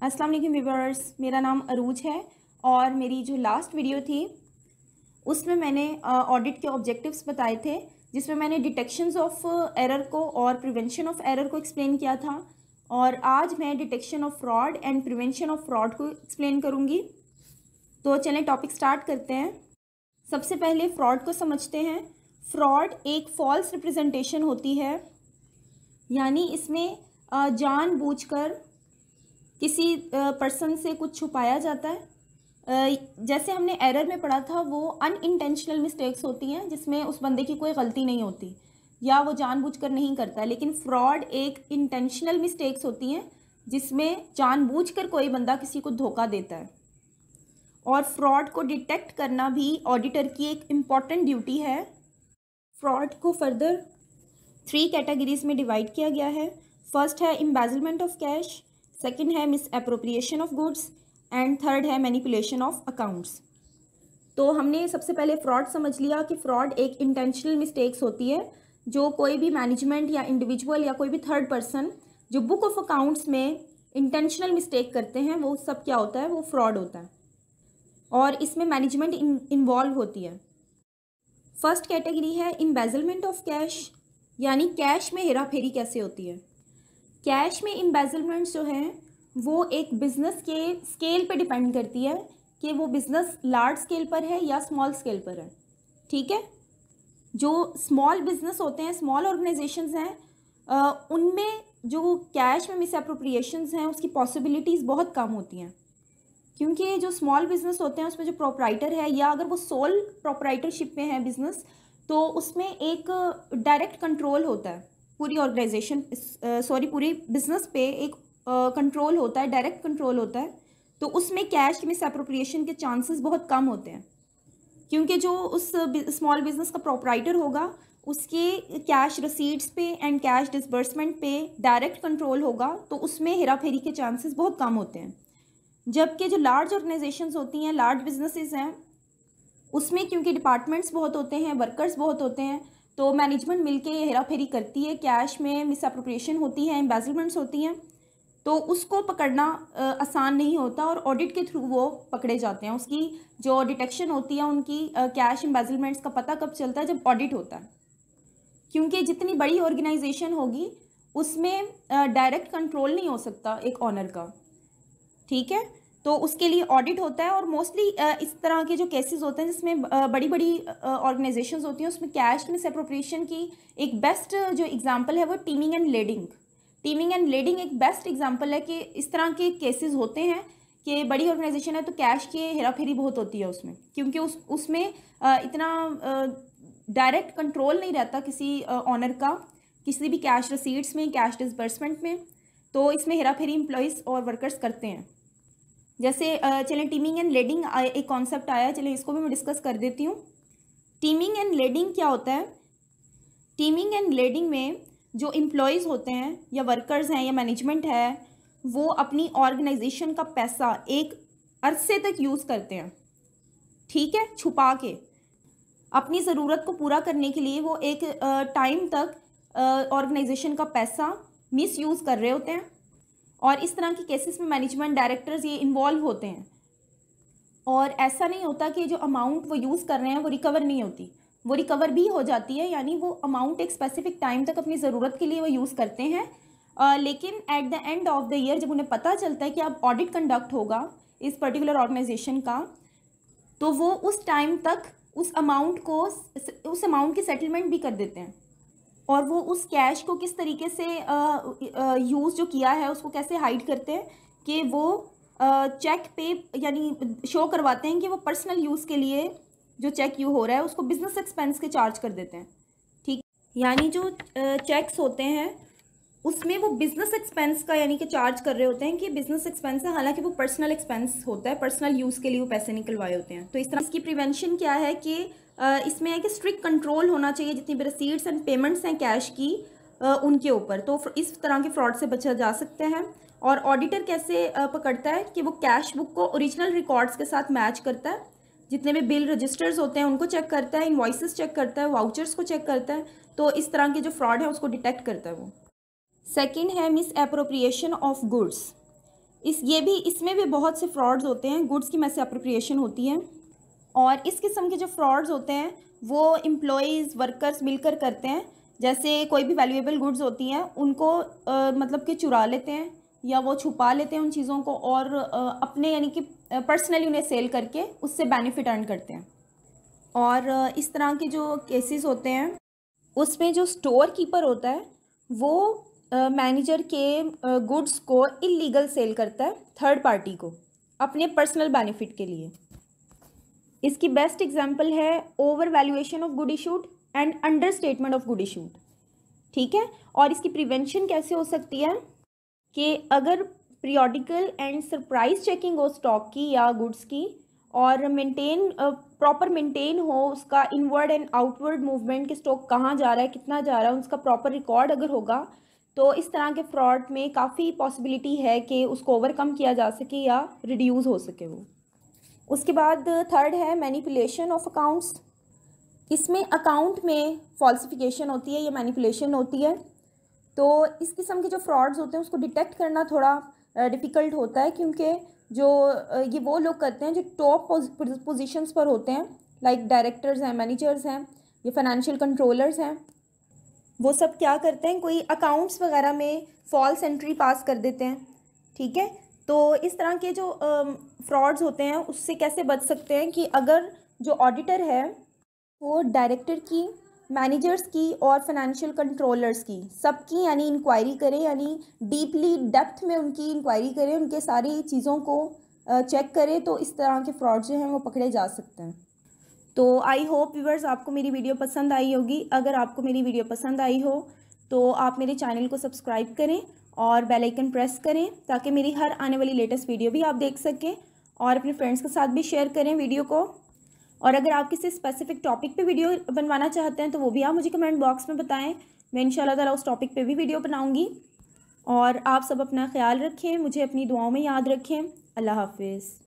अस्सलाम वालेकुम व्यूअर्स, मेरा नाम अरूज है और मेरी जो लास्ट वीडियो थी उसमें मैंने ऑडिट के ऑब्जेक्टिव्स बताए थे, जिसमें मैंने डिटेक्शंस ऑफ एरर को और प्रिवेंशन ऑफ एरर को एक्सप्लेन किया था। और आज मैं detection of fraud and prevention of fraud को एक्सप्लेन करूँगी। तो चलें टॉपिक स्टार्ट करते हैं। सबसे पहले फ्रॉड को समझते हैं। फ्रॉड एक फॉल्स रिप्रेजेंटेशन होती है, यानी इसमें जानबूझकर किसी पर्सन से कुछ छुपाया जाता है। जैसे हमने एरर में पढ़ा था, वो अनइंटेंशनल मिस्टेक्स होती हैं जिसमें उस बंदे की कोई गलती नहीं होती या वो जानबूझकर नहीं करता। लेकिन फ्रॉड एक इंटेंशनल मिस्टेक्स होती हैं जिसमें जानबूझकर कोई बंदा किसी को धोखा देता है। और फ्रॉड को डिटेक्ट करना भी ऑडिटर की एक इम्पॉर्टेंट ड्यूटी है। फ्रॉड को फर्दर 3 कैटेगरीज में डिवाइड किया गया है। फर्स्ट है एम्बेजलमेंट ऑफ कैश, सेकंड है miss appropriation of goods and third है मैनिपुलेशन ऑफ अकाउंट्स। तो हमने सबसे पहले फ्रॉड समझ लिया कि फ्रॉड एक इंटेंशनल मिस्टेक्स होती है जो कोई भी मैनेजमेंट या इंडिविजुअल या कोई भी थर्ड पर्सन जो बुक ऑफ अकाउंट्स में इंटेंशनल मिस्टेक करते हैं, वो सब क्या होता है, वो फ्रॉड होता है और इसमें मैनेजमेंट इन्वॉल्व होती है। फर्स्ट कैटेगरी है एम्बेजलमेंट ऑफ कैश, यानी कैश में हेरा फेरी कैसे होती है। कैश में एम्बेजलमेंट जो है वो एक बिज़नेस के स्केल पे डिपेंड करती है कि वो बिज़नेस लार्ज स्केल पर है या स्मॉल स्केल पर है। ठीक है, जो स्मॉल बिजनेस होते हैं, स्मॉल ऑर्गेनाइजेशंस हैं, उनमें जो कैश में मिस एप्रोप्रिएशंस हैं उसकी पॉसिबिलिटीज़ बहुत कम होती हैं, क्योंकि जो स्मॉल बिजनेस होते हैं उसमें जो प्रोपराइटर है या अगर वो सोल प्रोपराइटरशिप में है बिजनेस, तो उसमें एक डायरेक्ट कंट्रोल होता है पूरी ऑर्गेनाइजेशन पूरी बिजनेस पे एक कंट्रोल होता है, डायरेक्ट कंट्रोल होता है। तो उसमें कैश मिस एप्रोप्रिएशन के चांसेस बहुत कम होते हैं, क्योंकि जो उस स्मॉल बिजनेस का प्रोपराइटर होगा उसके कैश रसीट्स पे एंड कैश डिसबर्समेंट पे डायरेक्ट कंट्रोल होगा, तो उसमें हेरा फेरी के चांसेस बहुत कम होते हैं। जबकि जो लार्ज ऑर्गेनाइजेशंस होती हैं, लार्ज बिजनेसेस हैं, उसमें क्योंकि डिपार्टमेंट्स बहुत होते हैं, वर्कर्स बहुत होते हैं, तो मैनेजमेंट मिलके ये हेरा फेरी करती है, कैश में मिस एप्रोप्रिएशन होती है, एम्बेजलमेंट्स होती हैं, तो उसको पकड़ना आसान नहीं होता और ऑडिट के थ्रू वो पकड़े जाते हैं। उसकी जो डिटेक्शन होती है उनकी कैश एम्बेजलमेंट्स का पता कब चलता है, जब ऑडिट होता है, क्योंकि जितनी बड़ी ऑर्गेनाइजेशन होगी उसमें डायरेक्ट कंट्रोल नहीं हो सकता एक ऑनर का। ठीक है, तो उसके लिए ऑडिट होता है। और मोस्टली इस तरह के जो केसेस होते हैं जिसमें बड़ी बड़ी ऑर्गेनाइजेशंस होती हैं, उसमें कैश मिस एप्रोप्रिएशन की एक बेस्ट जो एग्जांपल है वो teeming and ladling. Teeming and ladling एक बेस्ट एग्जांपल है कि इस तरह के केसेस होते हैं कि बड़ी ऑर्गेनाइजेशन है तो कैश की हेरा फेरी बहुत होती है उसमें, क्योंकि उसमें इतना डायरेक्ट कंट्रोल नहीं रहता किसी ऑनर का किसी भी कैश रसीट्स में, कैश डिसबर्समेंट में, तो इसमें हेरा फेरी एम्प्लॉयज़ और वर्कर्स करते हैं। जैसे चलें टीमिंग एंड लेडिंग एक कॉन्सेप्ट आया है, चलें इसको भी मैं डिस्कस कर देती हूँ। टीमिंग एंड लेडिंग क्या होता है। टीमिंग एंड लेडिंग में जो एम्प्लॉयज़ होते हैं या वर्कर्स हैं या मैनेजमेंट है, वो अपनी ऑर्गेनाइजेशन का पैसा एक अरसे तक यूज़ करते हैं, ठीक है, छुपा के अपनी ज़रूरत को पूरा करने के लिए वो एक टाइम तक ऑर्गेनाइजेशन का पैसा मिस यूज़ कर रहे होते हैं। और इस तरह के केसेस में मैनेजमेंट डायरेक्टर्स ये इन्वॉल्व होते हैं और ऐसा नहीं होता कि जो अमाउंट वो यूज़ कर रहे हैं वो रिकवर नहीं होती, वो रिकवर भी हो जाती है, यानी वो अमाउंट एक स्पेसिफिक टाइम तक अपनी ज़रूरत के लिए वो यूज़ करते हैं। लेकिन at the end of the year जब उन्हें पता चलता है कि अब ऑडिट कंडक्ट होगा इस पर्टिकुलर ऑर्गेनाइजेशन का, तो वो उस टाइम तक उस अमाउंट की सेटलमेंट भी कर देते हैं और वो उस कैश को किस तरीके से यूज़ जो किया है उसको कैसे हाइड करते हैं कि वो चेक पे यानी शो करवाते हैं कि वो पर्सनल यूज़ के लिए जो चेक यू हो रहा है उसको बिजनेस एक्सपेंस के चार्ज कर देते हैं। ठीक, यानी जो चेक्स होते हैं उसमें वो बिजनेस एक्सपेंस का यानी कि चार्ज कर रहे होते हैं कि बिजनेस एक्सपेंस है, हालांकि वो पर्सनल एक्सपेंस होता है, पर्सनल यूज़ के लिए वो पैसे निकलवाए होते हैं। तो इस तरह इसकी प्रिवेंशन क्या है कि इसमें है कि स्ट्रिक्ट कंट्रोल होना चाहिए जितनी भी रसीट्स एंड पेमेंट्स हैं कैश की उनके ऊपर, तो इस तरह के फ्रॉड से बचा जा सकता है। और ऑडिटर कैसे पकड़ता है कि वो कैश बुक को ओरिजिनल रिकॉर्ड्स के साथ मैच करता है, जितने भी बिल रजिस्टर्स होते हैं उनको चेक करता है, इनवॉइसेस चेक करता है, वाउचर्स को चेक करता है, तो इस तरह के जो फ्रॉड है उसको डिटेक्ट करता है वो। सेकंड है मिस एप्रोप्रिएशन ऑफ गुड्स। इसमें भी बहुत से फ्रॉड्स होते हैं, गुड्स की मिस अप्रोप्रिएशन होती है। और इस किस्म के जो फ्रॉड्स होते हैं वो एम्प्लॉयज़ वर्कर्स मिलकर करते हैं। जैसे कोई भी वैल्यूएबल गुड्स होती हैं उनको मतलब कि चुरा लेते हैं या वो छुपा लेते हैं उन चीज़ों को, और अपने यानी कि पर्सनली उन्हें सेल करके उससे बेनिफिट अर्न करते हैं। और इस तरह के जो केसेस होते हैं उसमें जो स्टोर कीपर होता है वो मैनेजर के गुड्स को इलीगल सेल करता है थर्ड पार्टी को अपने पर्सनल बेनिफिट के लिए। इसकी बेस्ट एग्जांपल है over valuation of good issued and under statement of good issued. ठीक है, और इसकी प्रिवेंशन कैसे हो सकती है कि अगर पीरियोडिकल एंड सरप्राइज चेकिंग हो स्टॉक की या गुड्स की, और प्रॉपर मेंटेन हो उसका इनवर्ड एंड आउटवर्ड मूवमेंट के स्टॉक कहाँ जा रहा है, कितना जा रहा है, उसका प्रॉपर रिकॉर्ड अगर होगा तो इस तरह के फ्रॉड में काफ़ी पॉसिबिलिटी है कि उसको ओवरकम किया जा सके या रिड्यूस हो सके वो। उसके बाद थर्ड है मैनिपुलेशन ऑफ अकाउंट्स। इसमें अकाउंट में फॉल्सिफिकेशन होती है या मैनिपुलेशन होती है। तो इस किस्म के जो फ्रॉड्स होते हैं उसको डिटेक्ट करना थोड़ा डिफ़िकल्ट होता है, क्योंकि जो ये वो लोग करते हैं जो टॉप पोजीशंस पर होते हैं, लाइक डायरेक्टर्स हैं, मैनेजर्स हैं, ये फाइनेंशियल कंट्रोलर्स हैं। वो सब क्या करते हैं, कोई अकाउंट्स वगैरह में फॉल्स एंट्री पास कर देते हैं। ठीक है, तो इस तरह के जो फ्रॉड्स होते हैं उससे कैसे बच सकते हैं कि अगर जो ऑडिटर है वो डायरेक्टर की, मैनेजर्स की और फाइनेंशियल कंट्रोलर्स की सबकी यानी इंक्वायरी करे, यानी डीपली डेप्थ में उनकी इंक्वायरी करे, उनके सारी चीज़ों को चेक करे, तो इस तरह के फ्रॉड जो हैं वो पकड़े जा सकते हैं। तो आई होप व्यूअर्स आपको मेरी वीडियो पसंद आई होगी। अगर आपको मेरी वीडियो पसंद आई हो तो आप मेरे चैनल को सब्सक्राइब करें और बेल आइकन प्रेस करें ताकि मेरी हर आने वाली लेटेस्ट वीडियो भी आप देख सकें, और अपने फ्रेंड्स के साथ भी शेयर करें वीडियो को। और अगर आप किसी स्पेसिफिक टॉपिक पे वीडियो बनवाना चाहते हैं तो वो भी आप मुझे कमेंट बॉक्स में बताएं, मैं इंशाल्लाह ताला उस टॉपिक पे भी वीडियो बनाऊंगी। और आप सब अपना ख्याल रखें, मुझे अपनी दुआओं में याद रखें। अल्लाह हाफिज़।